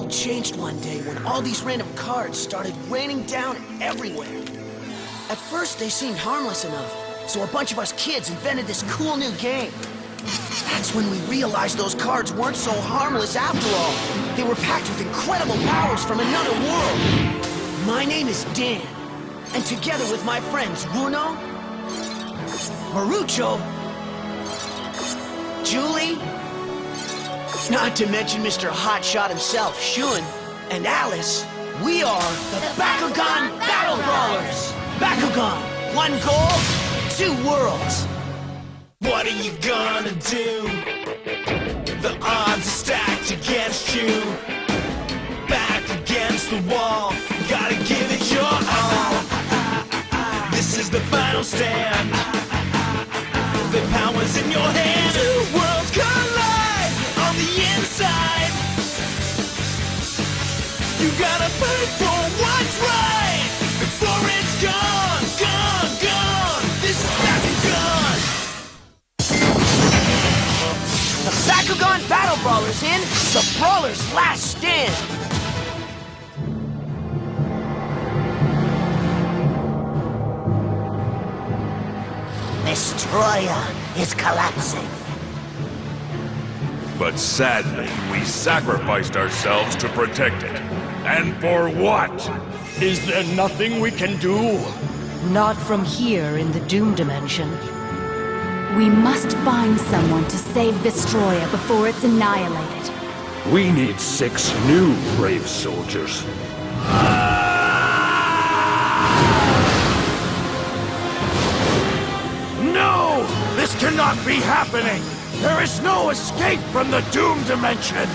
world changed one day when all these random cards started raining down everywhere. At first, they seemed harmless enough, so a bunch of us kids invented this cool new game. That's when we realized those cards weren't so harmless after all. They were packed with incredible powers from another world. My name is Dan, and together with my friends Bruno, Marucho, Julie, not to mention Mr. Hotshot himself, Shun, and Alice, we are the Bakugan Battle Brawlers! Bakugan, one goal, 2 worlds. What are you gonna do? The odds are stacked against you. Back against the wall, gotta give it your all. This is the final stand. The power's in your hand. 2 worlds collide on the inside. You gotta fight for what's right before it's gone, gone, gone. This is Bakugan. The Bakugan Battle Brawlers in the Brawlers' Last Stand. Destroyer is collapsing. But sadly, we sacrificed ourselves to protect it. And for what? Is there nothing we can do? Not from here in the Doom Dimension. We must find someone to save Destroyer before it's annihilated. We need 6 new brave soldiers. No! This cannot be happening! There is no escape from the Doom Dimension!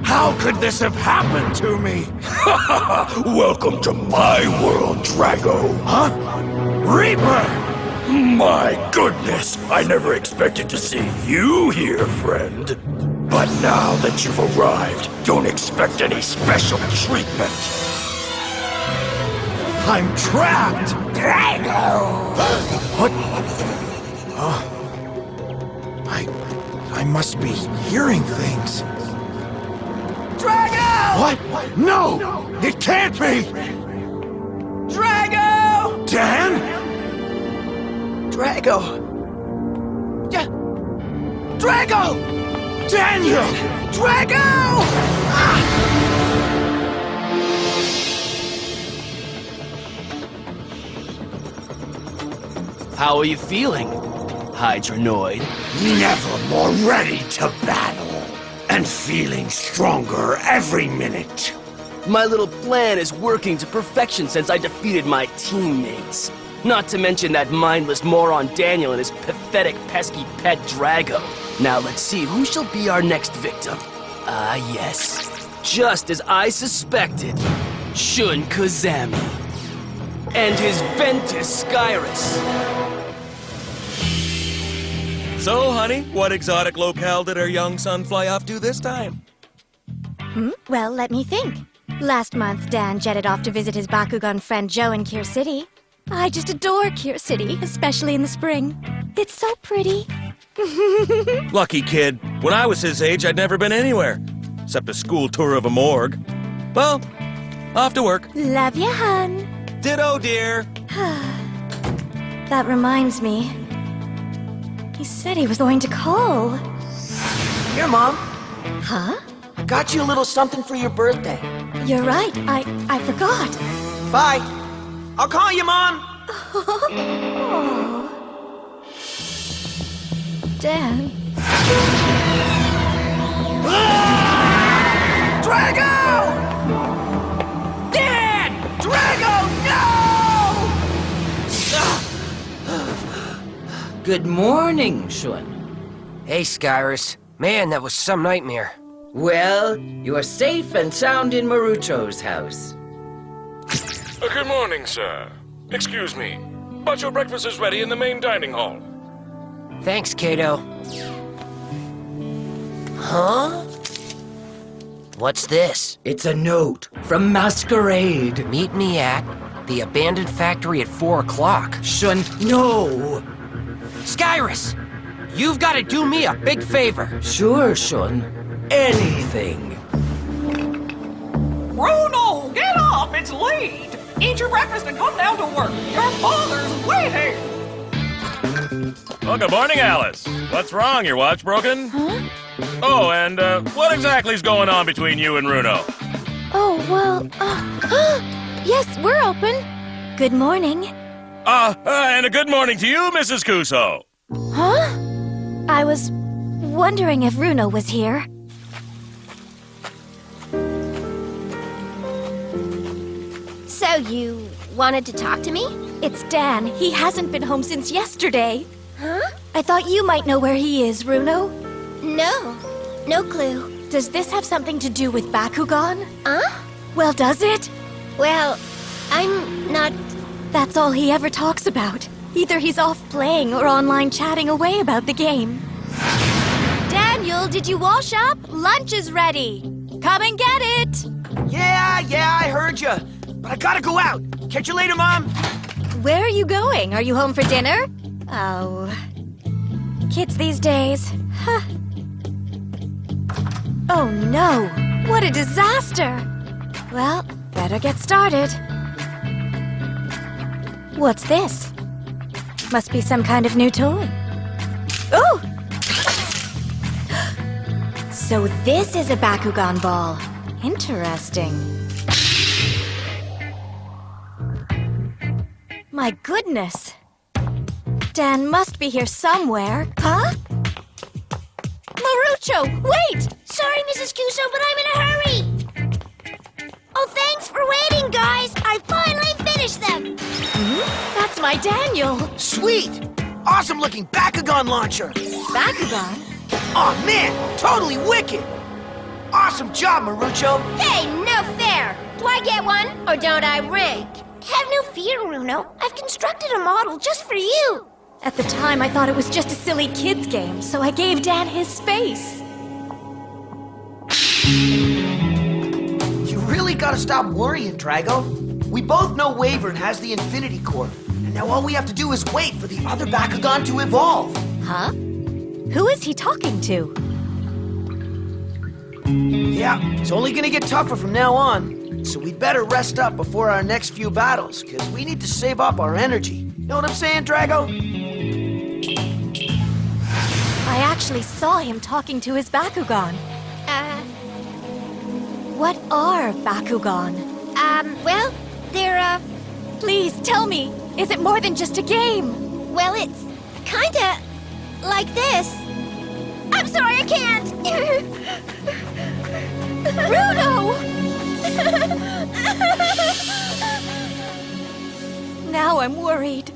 How could this have happened to me? Welcome to my world, Drago. Huh? Reaper! My goodness, I never expected to see you here, friend. But now that you've arrived, don't expect any special treatment. I'm trapped! Drago! What? I must be hearing things. Drago! What? No! It can't be! Drago! Dan? Drago! Drago! Daniel! Drago! Ah! How are you feeling, Hydronoid? Never more ready to battle. And feeling stronger every minute. My little plan is working to perfection since I defeated my teammates. Not to mention that mindless moron Daniel and his pathetic, pesky pet Drago. Now let's see who shall be our next victim. Ah, yes. Just as I suspected, Shun Kazami. And his Ventus Skyrus. So, honey, what exotic locale did our young son fly off to this time? Well, let me think. Last month, Dan jetted off to visit his Bakugan friend Joe in Kier City. I just adore Kier City, especially in the spring. It's so pretty. Lucky kid. When I was his age, I'd never been anywhere. Except a school tour of a morgue. Well, off to work. Love ya, hun. Ditto, dear. That reminds me. He said he was going to call. Here, Mom. Huh? I got you a little something for your birthday. You're right. I forgot. Bye. I'll call you, Mom. Oh. Dan. Drago! Dan! Drago, no! Good morning, Shun. Hey, Skyrus. Man, that was some nightmare. Well, you are safe and sound in Marucho's house. Good morning, sir. Excuse me, but your breakfast is ready in the main dining hall. Thanks, Kato. Huh? What's this? It's a note from Masquerade. Meet me at the abandoned factory at 4 o'clock. Shun, no! Skyrus! You've got to do me a big favor. Sure, Shun. Anything. Bruno, get up! It's late! Eat your breakfast and come down to work. Your father's waiting! Well, good morning, Alice. What's wrong? Your watch broken? Huh? Oh, and what exactly is going on between you and Runo? Oh, well, yes, we're open. Good morning. And a good morning to you, Mrs. Kuso. Huh? I was wondering if Runo was here. So you wanted to talk to me? It's Dan. He hasn't been home since yesterday. Huh? I thought you might know where he is, Runo. No. No clue. Does this have something to do with Bakugan? Huh? Well, does it? Well, I'm not... That's all he ever talks about. Either he's off playing or online chatting away about the game. Daniel, did you wash up? Lunch is ready. Come and get it. Yeah, I heard you. But I gotta go out. Catch you later, Mom. Where are you going? Are you home for dinner? Oh. Kids these days. Huh. Oh no! What a disaster! Well, better get started. What's this? Must be some kind of new toy. Oh! So this is a Bakugan ball. Interesting. My goodness! Dan must be here somewhere. Huh? Marucho, wait! Sorry, Mrs. Kuso, but I'm in a hurry! Oh, thanks for waiting, guys! I finally finished them! That's my Daniel! Sweet! Awesome-looking Bakugan launcher! Bakugan? Oh man, totally wicked! Awesome job, Marucho! Hey, no fair! Do I get one, or don't I rig? Have no fear, Runo. I've constructed a model just for you. At the time, I thought it was just a silly kid's game, so I gave Dan his space. You really gotta stop worrying, Drago. We both know Wyvern has the Infinity Core, and now all we have to do is wait for the other Bakugan to evolve. Huh? Who is he talking to? Yeah, it's only gonna get tougher from now on, so we'd better rest up before our next few battles, because we need to save up our energy. Know what I'm saying, Drago? I actually saw him talking to his Bakugan. What are Bakugan? Well, they're, Please, tell me. Is it more than just a game? Well, it's kinda like this. I'm sorry, I can't! Runo! Now I'm worried.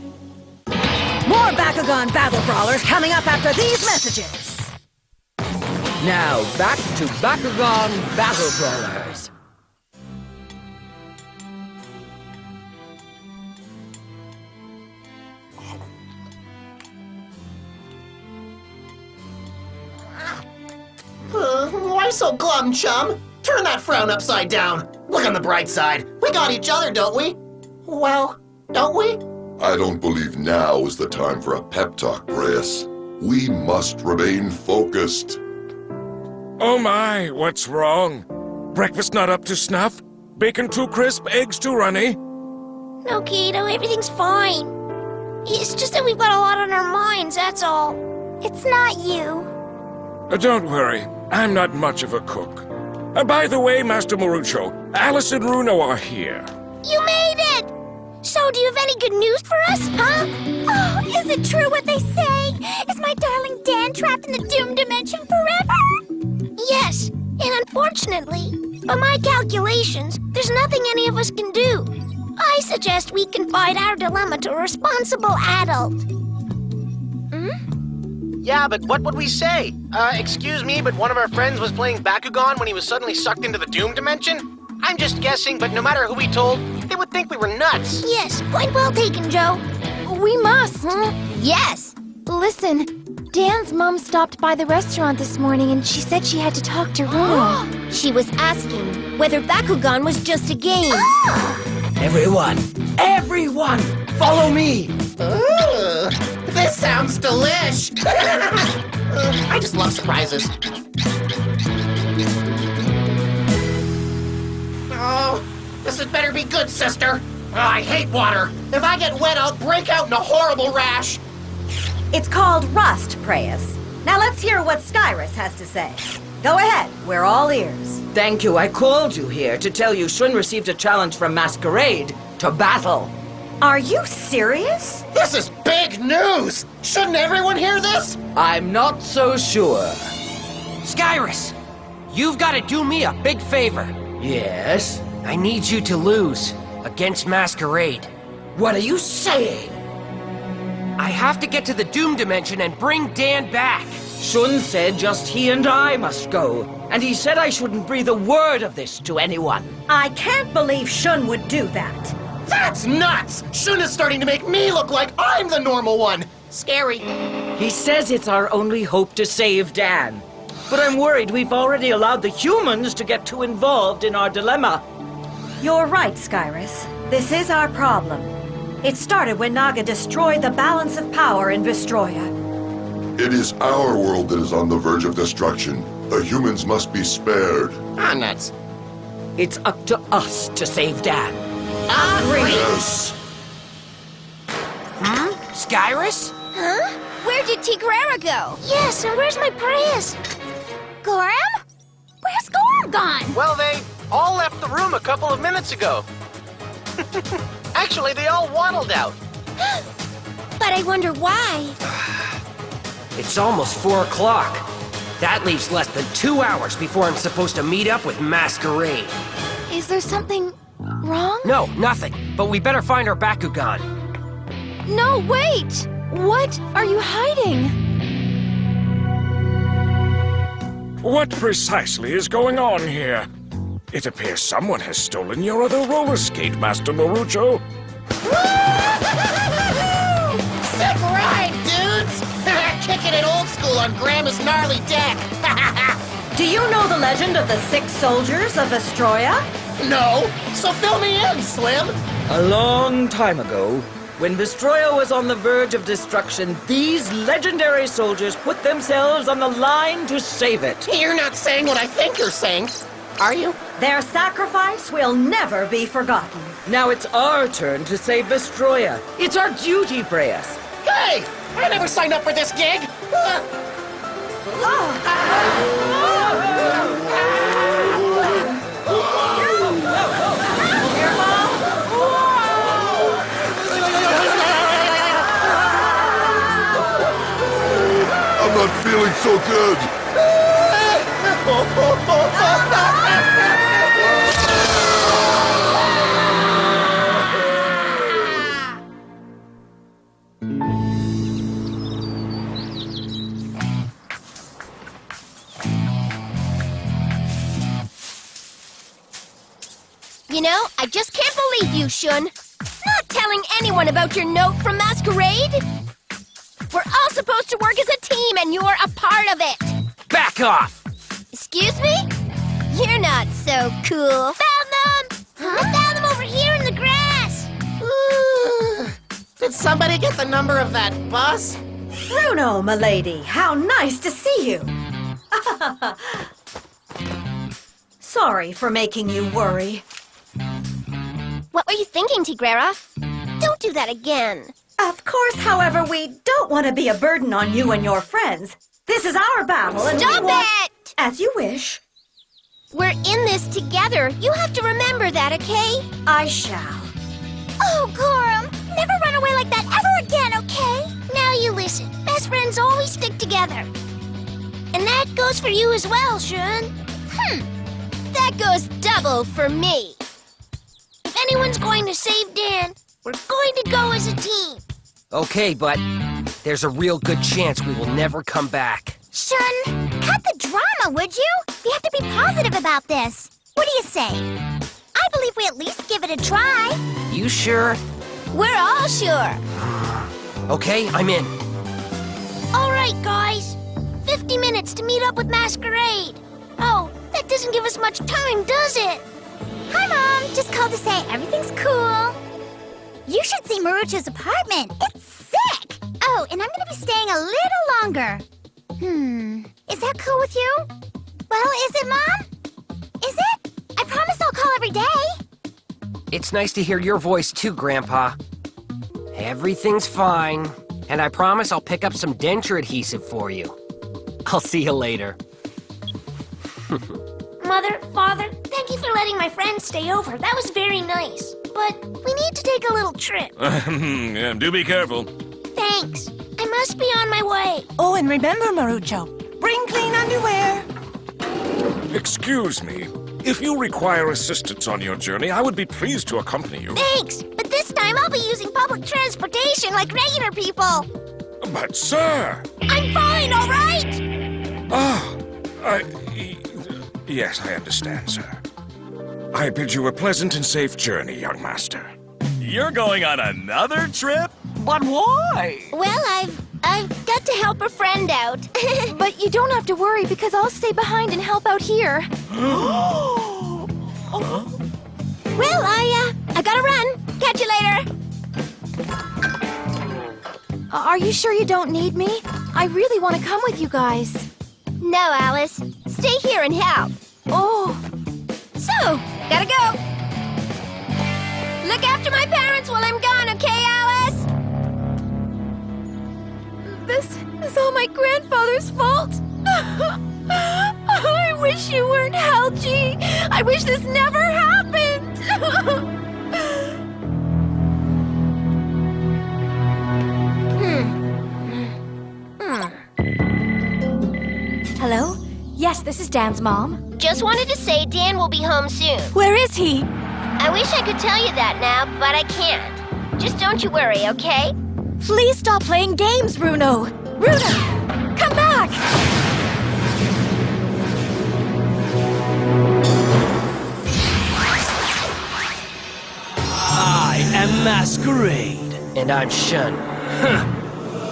More Bakugan Battle Brawlers coming up after these messages. Now, back to Bakugan Battle Brawlers. Why so glum, chum? Turn that frown upside down. Look on the bright side. We got each other, don't we? Well, don't we? I don't believe now is the time for a pep talk, Brias. We must remain focused. Oh my, what's wrong? Breakfast not up to snuff? Bacon too crisp, eggs too runny? No, Kato, everything's fine. It's just that we've got a lot on our minds, that's all. It's not you. Don't worry, I'm not much of a cook. By the way, Master Marucho, Alice and Runo are here. You made it! So, do you have any good news for us, huh? Oh, is it true what they say? Is my darling Dan trapped in the Doom Dimension forever? Yes, and unfortunately, by my calculations, there's nothing any of us can do. I suggest we confide our dilemma to a responsible adult. Yeah, but what would we say? Excuse me, but one of our friends was playing Bakugan when he was suddenly sucked into the Doom Dimension? I'm just guessing, but no matter who we told, they would think we were nuts. Yes, point well taken, Joe. We must. Yes. Listen, Dan's mom stopped by the restaurant this morning and she said she had to talk to Runo. She was asking whether Bakugan was just a game. Everyone, follow me! Ooh, this sounds delish! I just love surprises. Oh, this had better be good, sister. Oh, I hate water. If I get wet, I'll break out in a horrible rash. It's called rust, Preyas. Now let's hear what Skyrus has to say. Go ahead, we're all ears. Thank you. I called you here to tell you Shun received a challenge from Masquerade to battle. Are you serious? This is big news! Shouldn't everyone hear this? I'm not so sure. Skyrus, you've got to do me a big favor. Yes? I need you to lose against Masquerade. What are you saying? I have to get to the Doom Dimension and bring Dan back. Shun said just he and I must go, and he said I shouldn't breathe a word of this to anyone. I can't believe Shun would do that. That's nuts! Shun is starting to make me look like I'm the normal one. Scary. He says it's our only hope to save Dan. But I'm worried we've already allowed the humans to get too involved in our dilemma. You're right, Skyrus. This is our problem. It started when Naga destroyed the balance of power in Vestroia. It is our world that is on the verge of destruction. The humans must be spared. Ah, nuts. It's up to us to save Dan. Agreed. Yes. Skyrus? Huh? Where did Tigrera go? Yes, and where's my Preyas? Gorham? Where's Gorham gone? Well, they all left the room a couple of minutes ago. Actually, they all waddled out. But I wonder why. It's almost 4 o'clock. That leaves less than 2 hours before I'm supposed to meet up with Masquerade. Is there something wrong? No, nothing. But we better find our Bakugan. No, wait! What are you hiding? What precisely is going on here? It appears someone has stolen your other roller skate, Master Marucho. Sick ride, dudes! Kicking it old school on Grandma's gnarly deck. Do you know the legend of the 6 soldiers of Vestroia? No, so fill me in, Slim. A long time ago, when Vestroia was on the verge of destruction, these legendary soldiers put themselves on the line to save it. You're not saying what I think you're saying, are you? Their sacrifice will never be forgotten. Now it's our turn to save Vestroia. It's our duty, Preyas. Hey! I never signed up for this gig! I'm not feeling so good. You know, I just can't believe you, Shun. Not telling anyone about your note from Masquerade? We're all supposed to work as a team, and you're a part of it. Back off! Excuse me? You're not so cool. Found them! I found them over here in the grass. Did somebody get the number of that bus? Bruno, milady, how nice to see you. Sorry for making you worry. What were you thinking, Tigrera? Don't do that again. Of course, however, we don't want to be a burden on you and your friends. This is our battle, and Stop we want... it! As you wish. We're in this together. You have to remember that, okay? I shall. Oh, Gorham, never run away like that ever again, okay? Now you listen. Best friends always stick together. And that goes for you as well, Shun. That goes double for me. If anyone's going to save Dan, we're going to go as a team. Okay, but there's a real good chance we will never come back. Shun, cut the drama, would you? We have to be positive about this. What do you say? I believe we at least give it a try. You sure? We're all sure. Okay, I'm in. All right, guys. 50 minutes to meet up with Masquerade. Oh, that doesn't give us much time, does it? Hi, Mom. Just called to say everything's cool. You should see Marucho's apartment. It's sick. Oh, and I'm gonna be staying a little longer. Is that cool with you? Well, is it, Mom? Is it? I promise I'll call every day. It's nice to hear your voice too, Grandpa. Everything's fine. And I promise I'll pick up some denture adhesive for you. I'll see you later. Mother, Father, thank you for letting my friends stay over. That was very nice. But we need to take a little trip. Yeah, do be careful. Thanks. I must be on my way. Oh, and remember, Marucho, bring clean underwear. Excuse me. If you require assistance on your journey, I would be pleased to accompany you. Thanks, but this time I'll be using public transportation like regular people. But, sir! I'm fine, all right? Yes, I understand, sir. I bid you a pleasant and safe journey, young master. You're going on another trip? But why? Well, I've got to help a friend out. But you don't have to worry because I'll stay behind and help out here. Well, I gotta run. Catch you later. Are you sure you don't need me? I really want to come with you guys. No, Alice. Stay here and help. Oh. So, gotta go. Look after my parents while I'm gone, okay, Alice? This is all my grandfather's fault. I wish you weren't Halgie. I wish this never happened. Hello? Yes, this is Dan's mom. Just wanted to say Dan will be home soon. Where is he? I wish I could tell you that now, but I can't. Just don't you worry, okay? Please stop playing games, Bruno. Bruno, come back! I am Masquerade. And I'm Shun.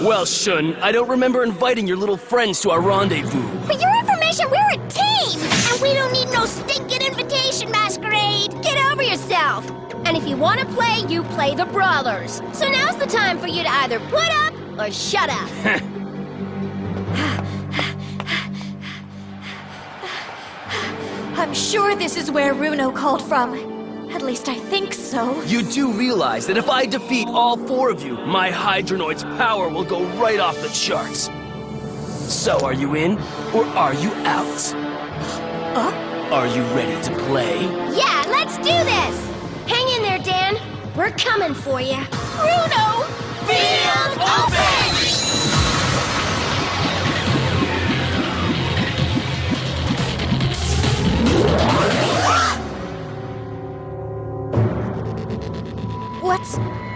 Well, Shun, I don't remember inviting your little friends to our rendezvous. For your information, we're a team! And we don't need no stinking invitation, Masquerade! Get over yourself! And if you want to play, you play the Brawlers. So now's the time for you to either put up or shut up. I'm sure this is where Runo called from. At least I think so. You do realize that if I defeat all four of you, my Hydronoid's power will go right off the charts. So are you in, or are you out? Are you ready to play? Yeah, let's do this! Hang in there, Dan. We're coming for you. Bruno! Field open!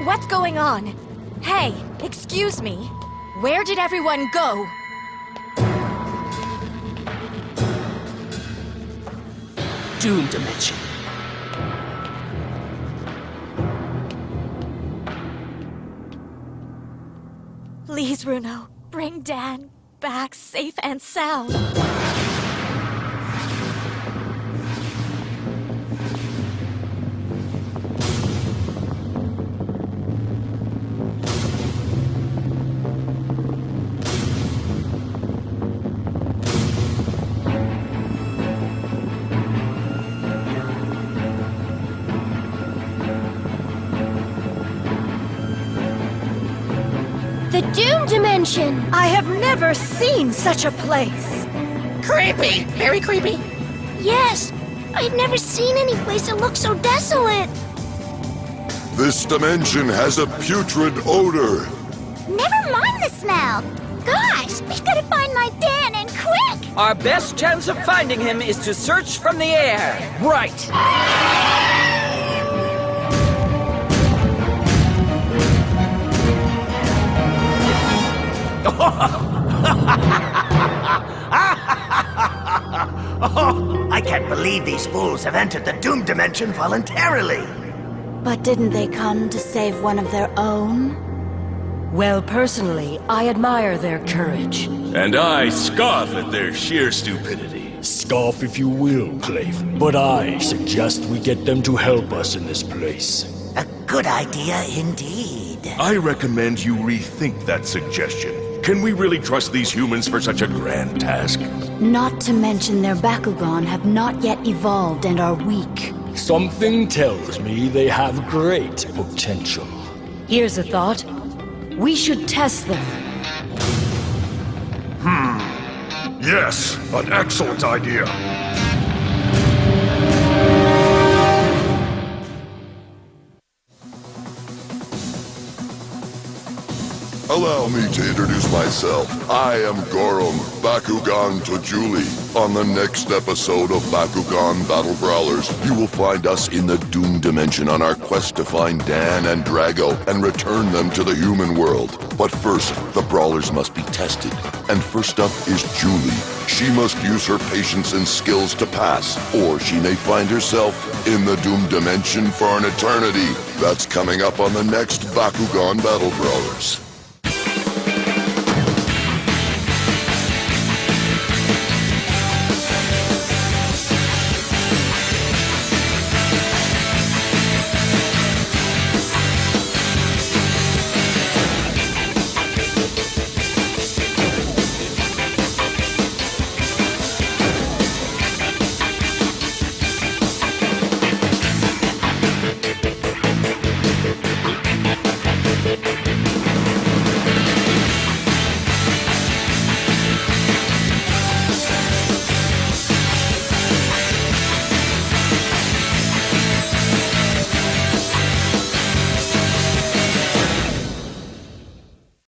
What's going on? Hey, excuse me. Where did everyone go? Doom Dimension. Please, Runo, bring Dan back safe and sound. The Doom Dimension! I have never seen such a place. Creepy! Very creepy. Yes! I've never seen any place that looks so desolate. This dimension has a putrid odor. Never mind the smell. Gosh, we've got to find my Dan and quick! Our best chance of finding him is to search from the air. Right. Oh, I can't believe these fools have entered the Doom Dimension voluntarily. But didn't they come to save one of their own? Well, personally, I admire their courage. And I scoff at their sheer stupidity. Scoff if you will, Clave, but I suggest we get them to help us in this place. A good idea indeed. I recommend you rethink that suggestion. Can we really trust these humans for such a grand task? Not to mention their Bakugan have not yet evolved and are weak. Something tells me they have great potential. Here's a thought. We should test them. Yes, an excellent idea. Allow me to introduce myself. I am Gorum, Bakugan Tojuli. On the next episode of Bakugan Battle Brawlers, you will find us in the Doom Dimension on our quest to find Dan and Drago and return them to the human world. But first, the Brawlers must be tested. And first up is Julie. She must use her patience and skills to pass, or she may find herself in the Doom Dimension for an eternity. That's coming up on the next Bakugan Battle Brawlers.